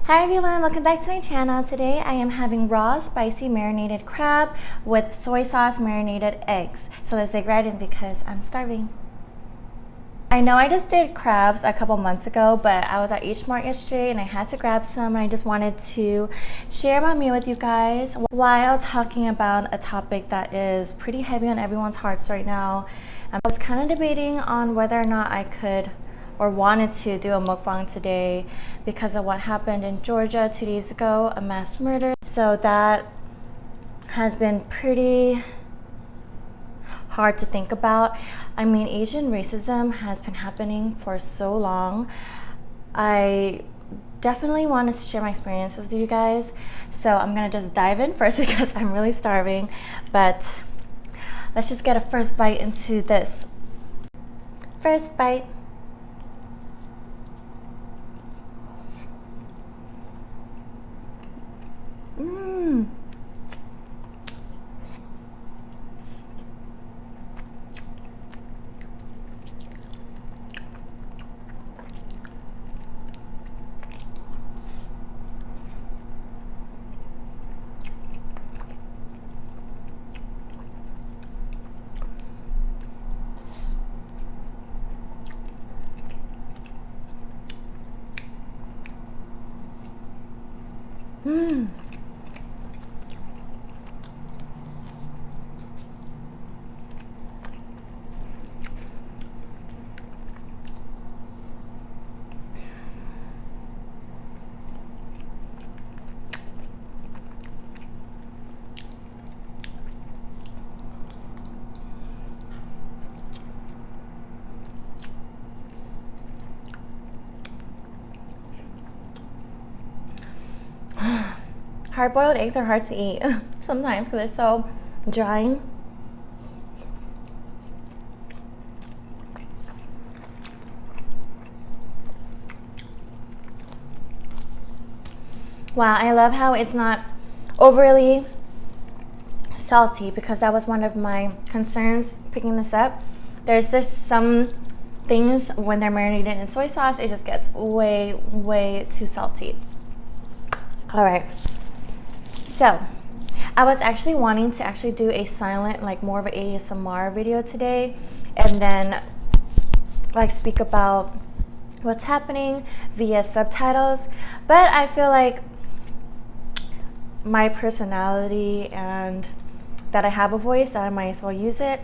Hi everyone, welcome back to my channel. Today I am having raw spicy marinated crab with soy sauce marinated eggs. So let's dig right in because I'm starving. I know I just did crabs a couple months ago, but I was at H Mart yesterday and I had to grab some, and I just wanted to share my meal with you guys while talking about a topic that is pretty heavy on everyone's hearts right now. I was kind of debating on whether or not I could or wanted to do a mukbang today because of what happened in Georgia 2 days ago, a mass murder. So that has been pretty hard to think about. I mean, Asian racism has been happening for so long. I definitely want to share my experience with you guys. So I'm gonna just dive in first because I'm really starving. But let's just get a first bite into this. First bite. Mmm. Mmm. Hard-boiled eggs are hard to eat sometimes because they're so dry. Wow, I love how it's not overly salty because that was one of my concerns picking this up. There's just some things when they're marinated in soy sauce, it just gets way too salty. All right. So, I was actually wanting to do a silent, like more of an ASMR video today, and then like speak about what's happening via subtitles. But I feel like my personality and that I have a voice, that I might as well use it.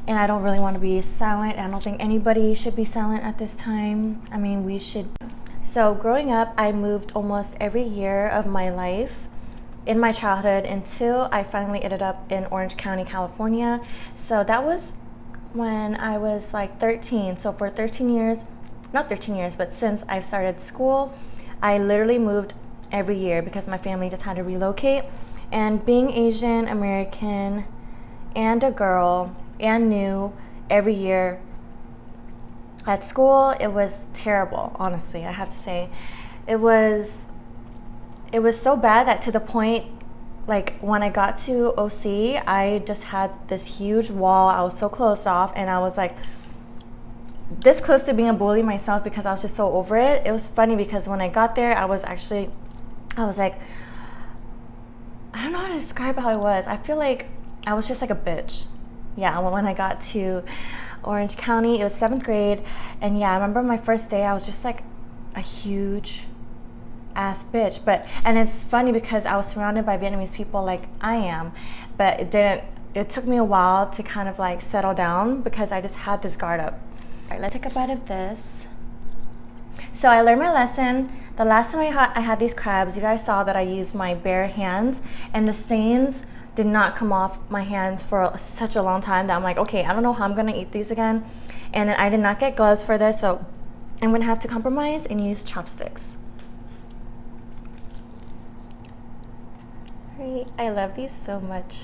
And I don't really want to be silent. I don't think anybody should be silent at this time. I mean, we should. So growing up, I moved almost every year of my life in my childhood until I finally ended up in Orange County, California. So that was when I was like 13. So for 13 years, not 13 years, but since I've started school, I literally moved every year because my family just had to relocate. And being Asian American and a girl and new every year at school, it was terrible, honestly. I have to say it was so bad that to the point, like when I got to OC, I just had this huge wall. I was so closed off, and I was like this close to being a bully myself because I was just so over it. It was funny because when I got there, I was like, I don't know how to describe how I was. I feel like I was just like a bitch. Yeah, when I got to Orange County, it was 7th grade, and yeah, I remember my first day, I was just like a huge ass bitch. And it's funny because I was surrounded by Vietnamese people like I am, but it took me a while to kind of like settle down because I just had this guard up. All right, let's take a bite of this. So I learned my lesson. The last time I had these crabs, you guys saw that I used my bare hands, and the stains did not come off my hands for such a long time that I'm like, okay, I don't know how I'm gonna eat these again. And I did not get gloves for this, so I'm gonna have to compromise and use chopsticks. I love these so much.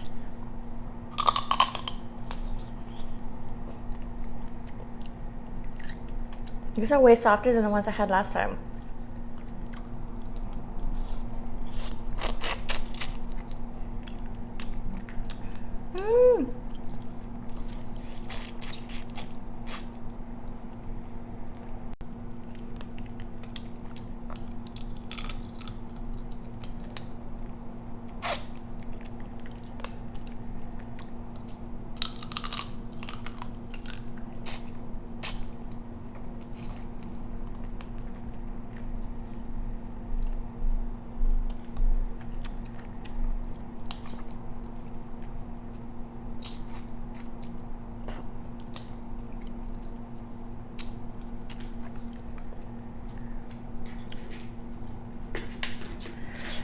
These are way softer than the ones I had last time. Mmm.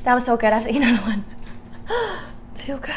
That was so good. I have to eat another one. Too good.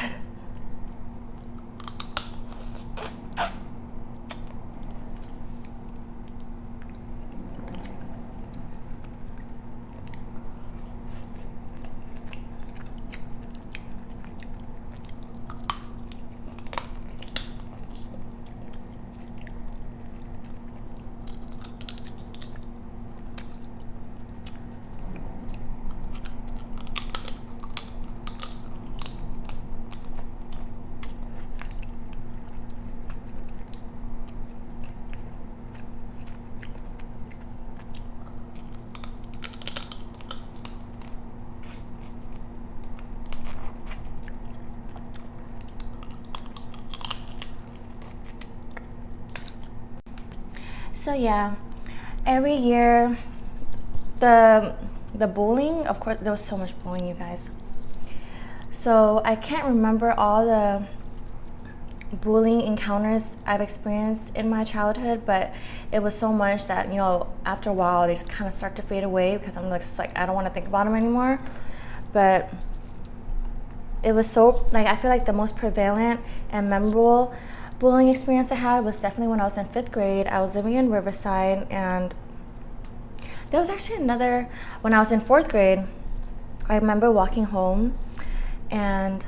So yeah, every year the bullying, of course, there was so much bullying, you guys. So I can't remember all the bullying encounters I've experienced in my childhood, but it was so much that, you know, after a while they just kind of start to fade away because I'm just like, I don't want to think about them anymore. But it was so, like, I feel like the most prevalent and memorable bullying experience I had was definitely when I was in 5th grade. I was living in Riverside, and there was actually another, when I was in 4th grade, I remember walking home and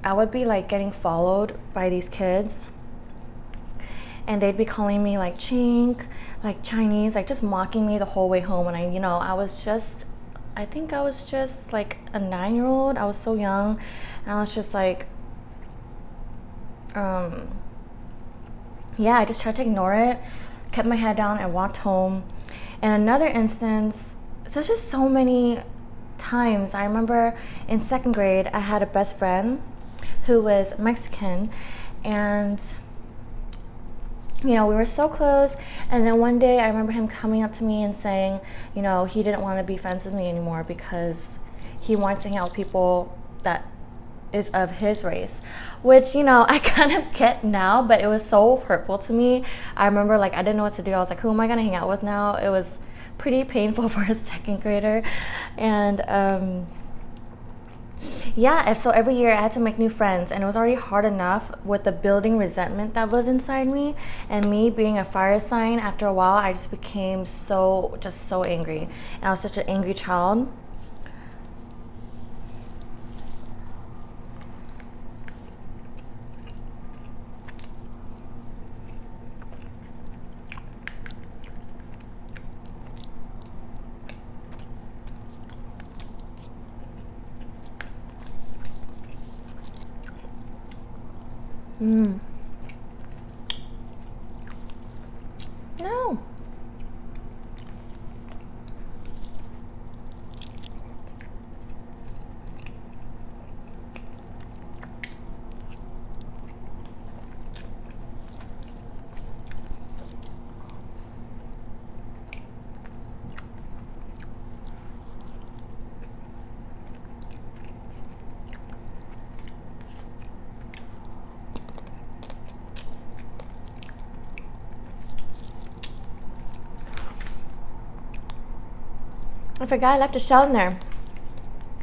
I would be like getting followed by these kids, and they'd be calling me like chink, like Chinese, like just mocking me the whole way home. And I think I was just like a 9-year-old. I was so young, and I was just like, yeah, I just tried to ignore it, kept my head down, and walked home. And another instance, there's just so many times. I remember in 2nd grade, I had a best friend who was Mexican, and you know, we were so close. And then one day I remember him coming up to me and saying, you know, he didn't want to be friends with me anymore because he wanted to hang out with people that is of his race, which, you know, I kind of get now, but it was so hurtful to me. I remember, like, I didn't know what to do. I was like, who am I gonna hang out with now? It was pretty painful for a 2nd grader. And yeah, so every year I had to make new friends, and it was already hard enough with the building resentment that was inside me, and me being a fire sign. After a while, I just became so angry, and I was such an angry child. No. I forgot I left a shell in there.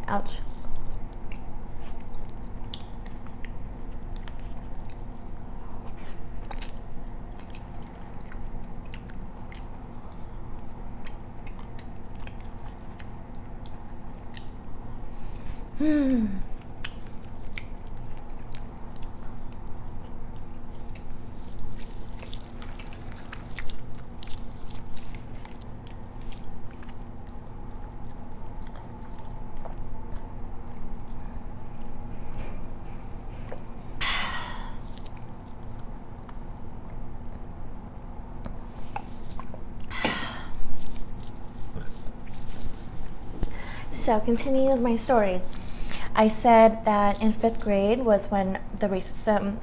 Ouch. So, continuing with my story, I said that in 5th grade was when the racism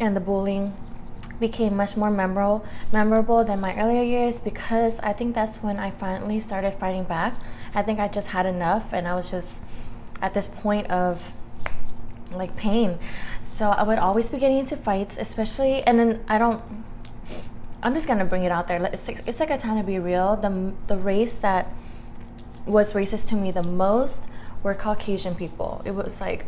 and the bullying became much more memorable than my earlier years, because I think that's when I finally started fighting back. I think I just had enough, and I was just at this point of like pain. So I would always be getting into fights, especially, and then I'm just gonna bring it out there. It's like a time to be real. The race that was racist to me the most were Caucasian people. It was like,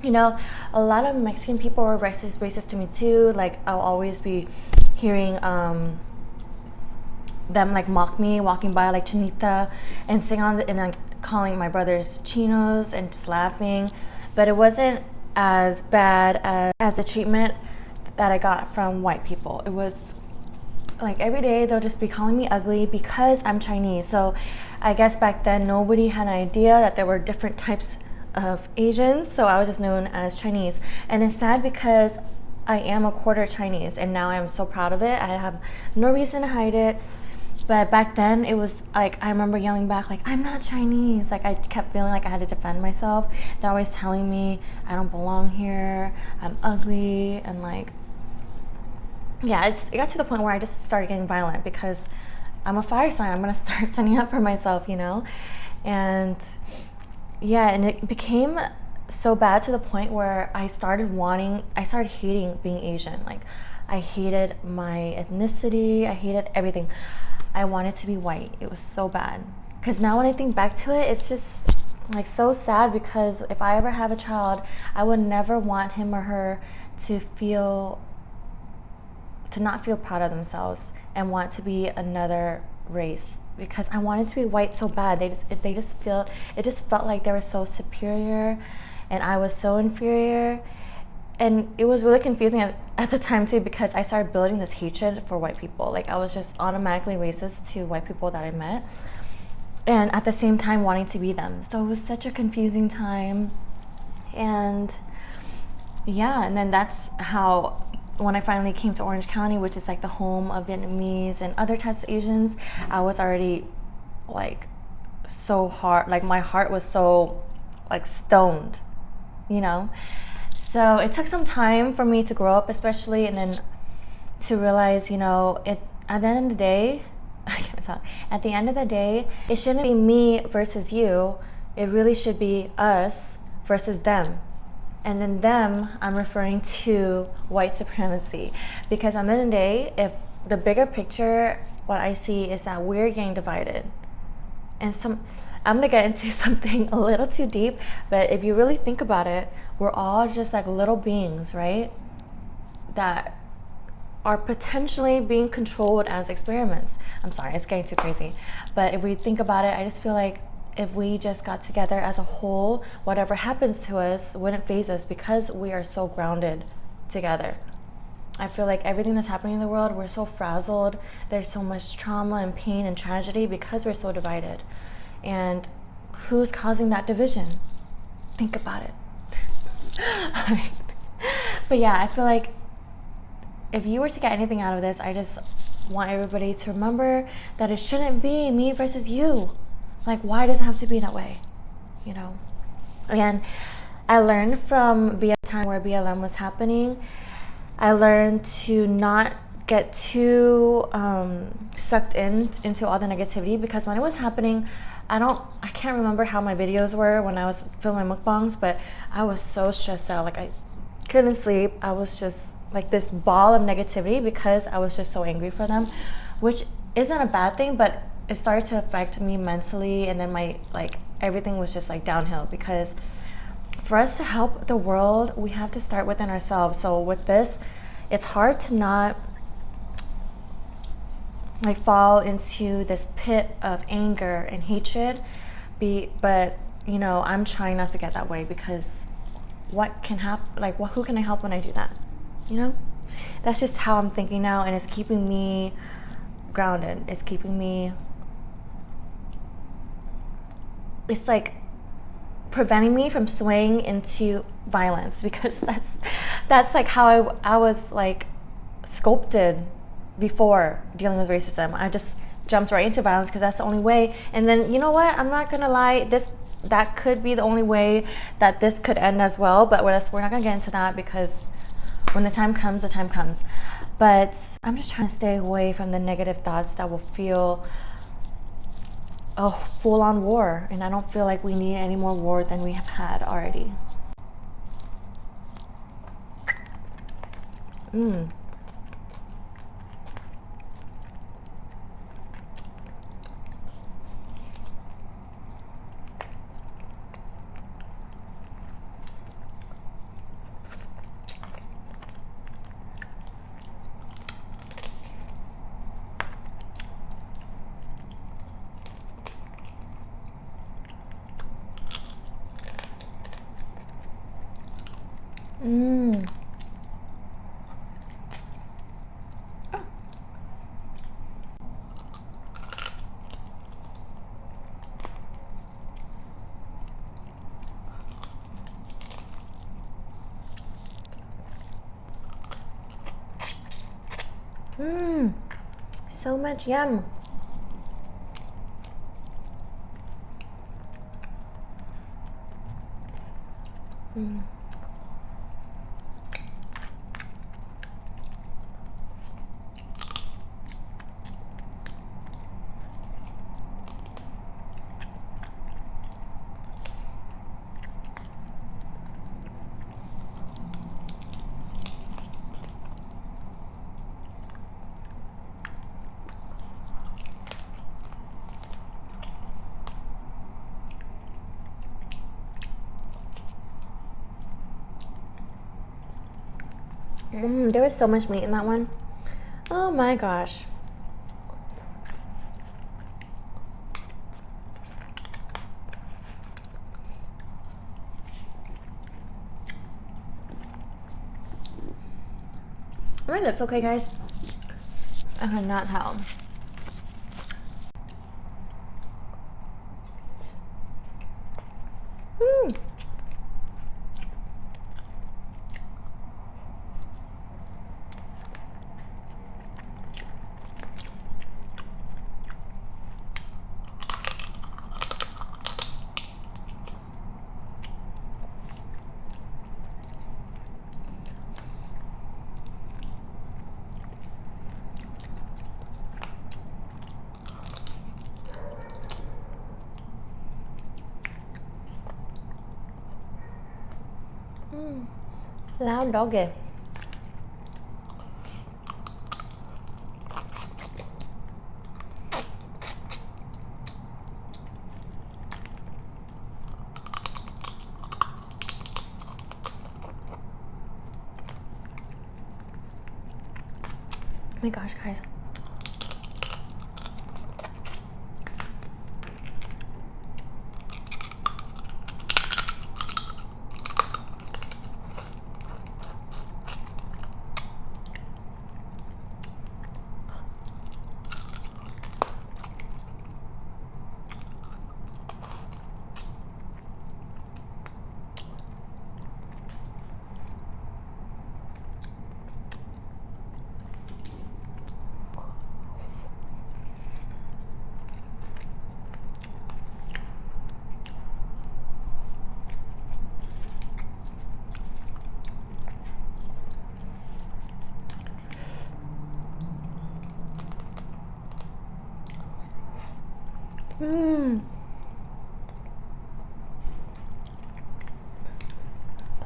you know, a lot of Mexican people were racist to me too. Like, I'll always be hearing them like mock me walking by, like Chinita, and sing on and like calling my brothers chinos and just laughing. But it wasn't as bad as the treatment that I got from white people. It was like every day they'll just be calling me ugly because I'm Chinese. So I guess back then nobody had an idea that there were different types of Asians, so I was just known as Chinese. And it's sad because I am a quarter Chinese, and now I'm so proud of it. I have no reason to hide it. But back then it was like, I remember yelling back like, I'm not Chinese. Like, I kept feeling like I had to defend myself. They're always telling me I don't belong here, I'm ugly, and like, yeah, it got to the point where I just started getting violent because I'm a fire sign. I'm gonna start standing up for myself, you know? And yeah, and it became so bad to the point where I started hating being Asian. Like, I hated my ethnicity, I hated everything. I wanted to be white. It was so bad. Because now when I think back to it, it's just like so sad, because if I ever have a child, I would never want him or her to not feel proud of themselves and want to be another race, because I wanted to be white so bad. It just felt like they were so superior and I was so inferior. And it was really confusing at the time too, because I started building this hatred for white people. Like, I was just automatically racist to white people that I met, and at the same time wanting to be them. So it was such a confusing time. And yeah, and then that's how, when I finally came to Orange County, which is like the home of Vietnamese and other types of Asians, I was already like so hard, like my heart was so like stoned, you know? So it took some time for me to grow up, especially, and then to realize, you know, at the end of the day, I can't talk. At the end of the day, it shouldn't be me versus you. It really should be us versus them. And then them, I'm referring to white supremacy. Because at the end of the day, if the bigger picture, what I see is that we're getting divided. And I'm gonna get into something a little too deep, but if you really think about it, we're all just like little beings, right? That are potentially being controlled as experiments. I'm sorry, it's getting too crazy. But if we think about it, I just feel like if we just got together as a whole, whatever happens to us wouldn't faze us, because we are so grounded together. I feel like everything that's happening in the world, we're so frazzled. There's so much trauma and pain and tragedy because we're so divided. And who's causing that division? Think about it. All right. But yeah, I feel like if you were to get anything out of this, I just want everybody to remember that it shouldn't be me versus you. Like, why does it have to be that way? You know? Again, I learned from the time where BLM was happening, I learned to not get too sucked into all the negativity, because when it was happening, I can't remember how my videos were when I was filming mukbangs, but I was so stressed out. Like, I couldn't sleep. I was just like this ball of negativity because I was just so angry for them, which isn't a bad thing, but it started to affect me mentally, and then my everything was just like downhill, because for us to help the world, we have to start within ourselves. So with this, it's hard to not like fall into this pit of anger and hatred, but you know, I'm trying not to get that way, because what can happen, like who can I help when I do that? You know, that's just how I'm thinking now, and it's keeping me grounded. It's keeping me, it's like preventing me from swaying into violence, because that's like how I was like sculpted before dealing with racism. I just jumped right into violence because that's the only way. And then, you know what, I'm not gonna lie, that could be the only way that this could end as well, but we're not gonna get into that, because when the time comes, the time comes. But I'm just trying to stay away from the negative thoughts that will feel a full-on war, and I don't feel like we need any more war than we have had already. So much yum. There was so much meat in that one. Oh my gosh. Are my lips okay, guys? I cannot tell. Loud doggy. Oh my gosh, guys.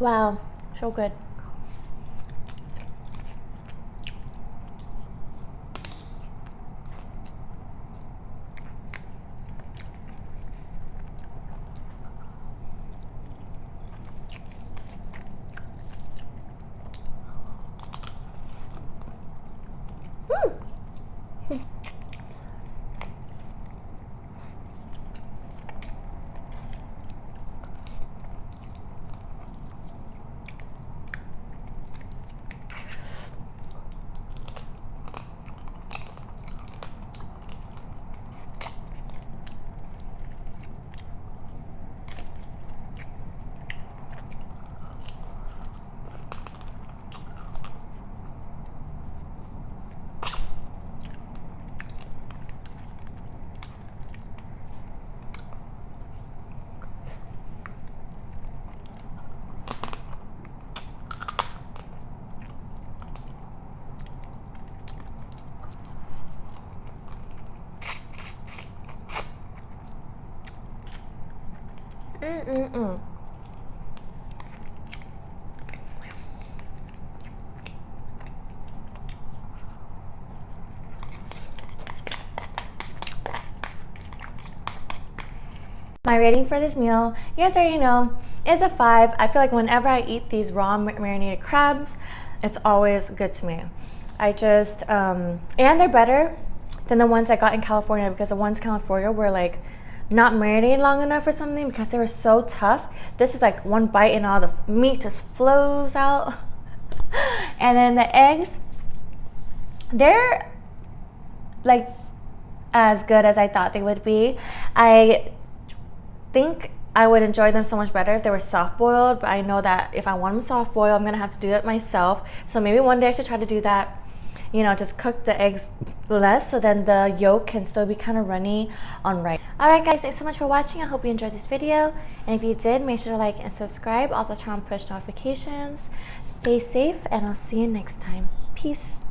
Wow, so good. My rating for this meal, you guys already know, is a 5. I feel like whenever I eat these raw marinated crabs, it's always good to me. I just, and they're better than the ones I got in California, because the ones in California were like not marinated long enough or something, because they were so tough. This is like one bite and all the meat just flows out. And then the eggs, they're like as good as I thought they would be. I think I would enjoy them so much better if they were soft boiled, but I know that if I want them soft boiled, I'm gonna have to do it myself. So maybe one day I should try to do that. you know, just cook the eggs less so then the yolk can still be kind of runny on rice. Alright guys, thanks so much for watching. I hope you enjoyed this video, and if you did, make sure to like and subscribe. Also turn on push notifications. Stay safe, and I'll see you next time. Peace.